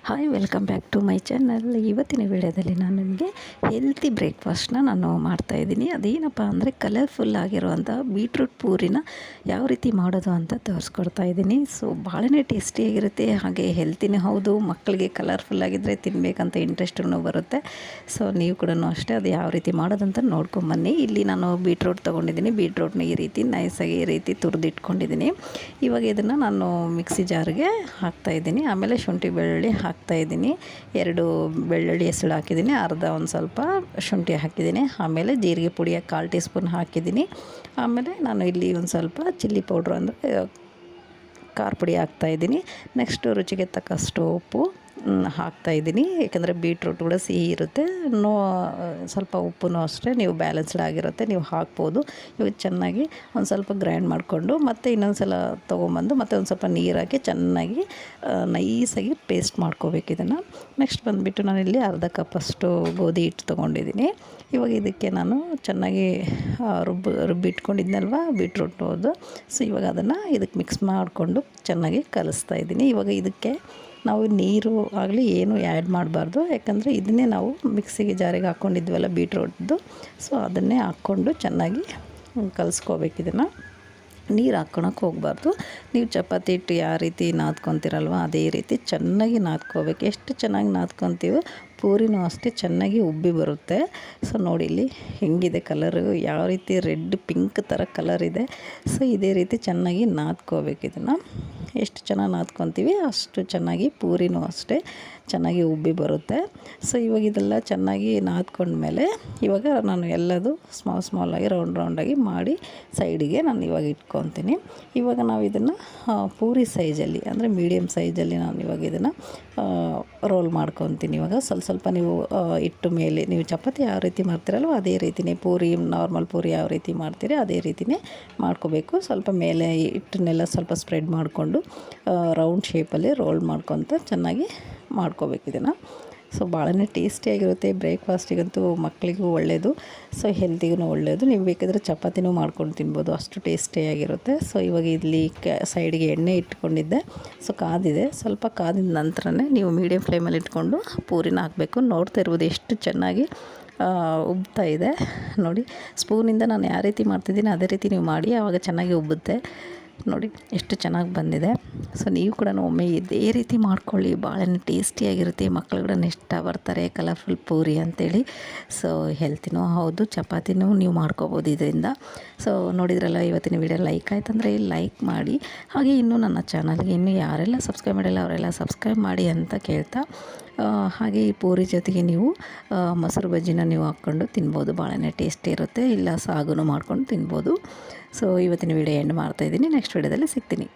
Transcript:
Hi welcome back to my channel. ಇವತ್ತಿನ ವಿಡಿಯೋದಲ್ಲಿ ನಾನು ನಿಮಗೆ ಹೆಲ್ತಿ ಬ್ರೇಕ್ಫಾಸ್ಟ್ನ ನಾನು ಮಾಡ್ತಾಯಿದ್ದೀನಿ. ಅದೇನಪ್ಪ ಅಂದರೆ ಕಲರ್ಫುಲ್ ಆಗಿರುವಂಥ ಬೀಟ್ರೂಟ್ ಪೂರಿನ ಯಾವ ರೀತಿ ಮಾಡೋದು ಅಂತ ತೋರಿಸ್ಕೊಡ್ತಾ ಇದ್ದೀನಿ. ಸೊ ಭಾಳನೇ ಟೇಸ್ಟಿಯಾಗಿರುತ್ತೆ, ಹಾಗೆ ಹೆಲ್ತಿನೇ ಹೌದು. ಮಕ್ಕಳಿಗೆ ಕಲರ್ಫುಲ್ ಆಗಿದ್ದರೆ ತಿನ್ನಬೇಕಂತ ಇಂಟ್ರೆಸ್ಟೂ ಬರುತ್ತೆ. ಸೊ ನೀವು ಕೂಡ ಅಷ್ಟೇ ಅದು ಯಾವ ರೀತಿ ಮಾಡೋದಂತ ನೋಡ್ಕೊಂಬನ್ನಿ. ಇಲ್ಲಿ ನಾನು ಬೀಟ್ರೂಟ್ ತೊಗೊಂಡಿದ್ದೀನಿ. ಬೀಟ್ರೂಟ್ನ ಈ ರೀತಿ ನೈಸಾಗಿ ಈ ರೀತಿ ತುರಿದಿಟ್ಕೊಂಡಿದ್ದೀನಿ. ಇವಾಗ ಇದನ್ನು ನಾನು ಮಿಕ್ಸಿ ಜಾರ್ಗೆ ಹಾಕ್ತಾಯಿದ್ದೀನಿ. ಆಮೇಲೆ ಶುಂಠಿ ಬೆಳ್ಳುಳ್ಳಿ ಹಾಕ್ತಾಯಿದ್ದೀನಿ. 2 ಬೆಳ್ಳುಳ್ಳಿ ಹೆಸಳು ಹಾಕಿದ್ದೀನಿ, ಅರ್ಧ ಒಂದು ಸ್ವಲ್ಪ ಶುಂಠಿ ಹಾಕಿದ್ದೀನಿ. ಆಮೇಲೆ ಜೀರಿಗೆ ಪುಡಿ 1/4 ಟೀ ಸ್ಪೂನ್ ಹಾಕಿದ್ದೀನಿ. ಆಮೇಲೆ ನಾನು ಇಲ್ಲಿ ಒಂದು ಸ್ವಲ್ಪ ಚಿಲ್ಲಿ ಪೌಡ್ರು ಅಂದರೆ ಖಾರ ಪುಡಿ ಹಾಕ್ತಾಯಿದ್ದೀನಿ. ನೆಕ್ಸ್ಟು ರುಚಿಗೆ ತಕ್ಕಷ್ಟು ಉಪ್ಪು ಹಾಕ್ತಾಯಿದ್ದೀನಿ. ಏಕೆಂದರೆ ಬೀಟ್ರೂಟ್ ಕೂಡ ಸಿಹಿ ಇರುತ್ತೆ. ಸ್ವಲ್ಪ ಉಪ್ಪು ಅಷ್ಟೇ ನೀವು ಬ್ಯಾಲೆನ್ಸ್ಡ್ ಆಗಿರುತ್ತೆ, ನೀವು ಹಾಕ್ಬೋದು. ಇವಾಗ ಚೆನ್ನಾಗಿ ಒಂದು ಸ್ವಲ್ಪ ಗ್ರೈಂಡ್ ಮಾಡಿಕೊಂಡು ಮತ್ತೆ ಇನ್ನೊಂದು ಸಲ ತೊಗೊಂಬಂದು ಮತ್ತೆ ಒಂದು ಸ್ವಲ್ಪ ನೀರು ಹಾಕಿ ಚೆನ್ನಾಗಿ ನೈಸಾಗಿ ಪೇಸ್ಟ್ ಮಾಡ್ಕೋಬೇಕು ಇದನ್ನು. ನೆಕ್ಸ್ಟ್ ಬಂದುಬಿಟ್ಟು ನಾನಿಲ್ಲಿ ಅರ್ಧ ಕಪ್ಪಷ್ಟು ಗೋಧಿ ಹಿಟ್ಟು ತೊಗೊಂಡಿದ್ದೀನಿ. ಇವಾಗ ಇದಕ್ಕೆ ನಾನು ಚೆನ್ನಾಗಿ ರುಬ್ಬಿಟ್ಕೊಂಡಿದ್ನಲ್ವ ಬೀಟ್ರೂಟ್ ಅದು. ಸೊ ಇವಾಗ ಅದನ್ನು ಇದಕ್ಕೆ ಮಿಕ್ಸ್ ಮಾಡಿಕೊಂಡು ಚೆನ್ನಾಗಿ ಕಲಿಸ್ತಾ ಇದ್ದೀನಿ. ಇವಾಗ ಇದಕ್ಕೆ ನಾವು ನೀರು ಆಗಲಿ ಏನು ಆ್ಯಡ್ ಮಾಡಬಾರ್ದು, ಯಾಕಂದರೆ ಇದನ್ನೇ ನಾವು ಮಿಕ್ಸಿಗೆ ಜಾರಿಗೆ ಹಾಕ್ಕೊಂಡಿದ್ವಲ್ಲ ಬೀಟ್ರೂಟ್ದು. ಸೊ ಅದನ್ನೇ ಹಾಕ್ಕೊಂಡು ಚೆನ್ನಾಗಿ ಕಲಿಸ್ಕೋಬೇಕು. ಇದನ್ನು ನೀರು ಹಾಕ್ಕೊಳಕ್ಕೆ ಹೋಗಬಾರ್ದು. ನೀವು ಚಪಾತಿ ಹಿಟ್ಟು ಯಾವ ರೀತಿ ನಾದ್ಕೊತೀರಲ್ವ ಅದೇ ರೀತಿ ಚೆನ್ನಾಗಿ ನಾದ್ಕೋಬೇಕು. ಎಷ್ಟು ಚೆನ್ನಾಗಿ ನಾದ್ಕೊತೀವೋ ಪೂರಿನೂ ಅಷ್ಟೇ ಚೆನ್ನಾಗಿ ಉಬ್ಬಿ ಬರುತ್ತೆ. ಸೊ ನೋಡಿ ಇಲ್ಲಿ ಹೆಂಗಿದೆ ಕಲರು, ಯಾವ ರೀತಿ ರೆಡ್ ಪಿಂಕ್ ಥರ ಕಲರ್ ಇದೆ. ಸೊ ಇದೇ ರೀತಿ ಚೆನ್ನಾಗಿ ನಾದ್ಕೋಬೇಕು. ಇದನ್ನು ಎಷ್ಟು ಚೆನ್ನಾಗಿ ನಾದ್ಕೊತೀವಿ ಅಷ್ಟು ಚೆನ್ನಾಗಿ ಪೂರಿನೂ ಅಷ್ಟೇ ಚೆನ್ನಾಗಿ ಉಬ್ಬಿ ಬರುತ್ತೆ. ಸೊ ಇವಾಗ ಇದೆಲ್ಲ ಚೆನ್ನಾಗಿ ನಾದ್ಕೊಂಡ್ಮೇಲೆ ಇವಾಗ ನಾನು ಎಲ್ಲದು ಸ್ಮಾಲಾಗಿ ರೌಂಡಾಗಿ ಮಾಡಿ ಸೈಡಿಗೆ ನಾನು ಇವಾಗ ಇಟ್ಕೊತೀನಿ. ಇವಾಗ ನಾವು ಇದನ್ನು ಪೂರಿ ಸೈಜಲ್ಲಿ ಅಂದರೆ ಮೀಡಿಯಮ್ ಸೈಜಲ್ಲಿ ನಾನು ಇವಾಗ ಇದನ್ನು ರೋಲ್ ಮಾಡ್ಕೊತೀನಿ. ಇವಾಗ ಸ್ವಲ್ಪ ನೀವು ಇಟ್ಟು ಮೇಲೆ ನೀವು ಚಪಾತಿ ಯಾವ ರೀತಿ ಮಾಡ್ತೀರಲ್ವ ಅದೇ ರೀತಿಯೇ ಪೂರಿ ನಾರ್ಮಲ್ ಪೂರಿ ಯಾವ ರೀತಿ ಮಾಡ್ತೀರಿ ಅದೇ ರೀತಿಯೇ ಮಾಡ್ಕೋಬೇಕು. ಸ್ವಲ್ಪ ಮೇಲೆ ಹಿಟ್ಟನ್ನೆಲ್ಲ ಸ್ವಲ್ಪ ಸ್ಪ್ರೆಡ್ ಮಾಡಿಕೊಂಡು ರೌಂಡ್ ಶೇಪಲ್ಲಿ ರೋಲ್ ಮಾಡ್ಕೊತ ಚೆನ್ನಾಗಿ ಮಾಡ್ಕೋಬೇಕು ಇದನ್ನು. ಸೊ ಭಾಳನೇ ಟೇಸ್ಟಿಯಾಗಿರುತ್ತೆ. ಬ್ರೇಕ್ಫಾಸ್ಟಿಗಂತೂ ಮಕ್ಕಳಿಗೂ ಒಳ್ಳೆಯದು, ಸೊ ಹೆಲ್ತಿಗೂ ಒಳ್ಳೆಯದು. ನೀವು ಬೇಕಾದರೆ ಚಪಾತಿನೂ ಮಾಡ್ಕೊಂಡು ತಿನ್ಬೋದು, ಅಷ್ಟು ಟೇಸ್ಟಿಯಾಗಿರುತ್ತೆ. ಸೊ ಇವಾಗ ಇಲ್ಲಿ ಸೈಡಿಗೆ ಎಣ್ಣೆ ಇಟ್ಕೊಂಡಿದ್ದೆ. ಸೊ ಕಾದಿದೆ, ಸ್ವಲ್ಪ ಕಾದಿದ ನಂತರನೇ ನೀವು ಮೀಡಿಯಮ್ ಫ್ಲೇಮಲ್ಲಿ ಇಟ್ಕೊಂಡು ಪೂರಿನ ಹಾಕಬೇಕು. ನೋಡ್ತಾ ಇರ್ಬೋದು ಎಷ್ಟು ಚೆನ್ನಾಗಿ ಉಬ್ತಾ ಇದೆ ನೋಡಿ. ಸ್ಪೂನಿಂದ ನಾನು ಯಾವ ರೀತಿ ಮಾಡ್ತಿದ್ದೀನಿ ಅದೇ ರೀತಿ ನೀವು ಮಾಡಿ, ಆವಾಗ ಚೆನ್ನಾಗಿ ಉಬ್ಬುತ್ತೆ. ನೋಡಿ ಎಷ್ಟು ಚೆನ್ನಾಗಿ ಬಂದಿದೆ. ಸೊ ನೀವು ಕೂಡ ಒಮ್ಮೆ ಇದೇ ರೀತಿ ಮಾಡ್ಕೊಳ್ಳಿ, ಭಾಳ ಟೇಸ್ಟಿಯಾಗಿರುತ್ತೆ. ಮಕ್ಕಳು ಕೂಡ ಇಷ್ಟ ಬರ್ತಾರೆ ಕಲರ್ಫುಲ್ ಪೂರಿ ಅಂತೇಳಿ. ಸೊ ಹೆಲ್ತಿನೂ ಹೌದು, ಚಪಾತಿನೂ ನೀವು ಮಾಡ್ಕೋಬೋದು ಇದರಿಂದ. ಸೊ ನೋಡಿದ್ರಲ್ಲ ಇವತ್ತಿನ ವಿಡಿಯೋ ಲೈಕ್ ಆಯ್ತಂದರೆ ಲೈಕ್ ಮಾಡಿ, ಹಾಗೆ ಇನ್ನೂ ನನ್ನ ಚಾನಲ್ಗೆ ಇನ್ನೂ ಯಾರೆಲ್ಲ ಸಬ್ಸ್ಕ್ರೈಬ್ ಮಾಡಿಲ್ಲ ಅವರೆಲ್ಲ ಸಬ್ಸ್ಕ್ರೈಬ್ ಮಾಡಿ ಅಂತ ಕೇಳ್ತಾ, ಹಾಗೆ ಈ ಪೂರಿ ಜೊತೆಗೆ ನೀವು ಮೊಸರು ಬಜ್ಜಿನ ನೀವು ಹಾಕ್ಕೊಂಡು ತಿನ್ಬೋದು, ಭಾಳನೇ ಟೇಸ್ಟಿ ಇರುತ್ತೆ. ಇಲ್ಲ ಸಾಗುನು ಮಾಡ್ಕೊಂಡು ತಿನ್ಬೋದು. ಸೊ ಇವತ್ತಿನ ವಿಡಿಯೋ ಎಂಡ್ ಮಾಡ್ತಾಯಿದ್ದೀನಿ. ನೆಕ್ಸ್ಟ್ ವಿಡಿಯೋದಲ್ಲಿ ಸಿಗ್ತೀನಿ.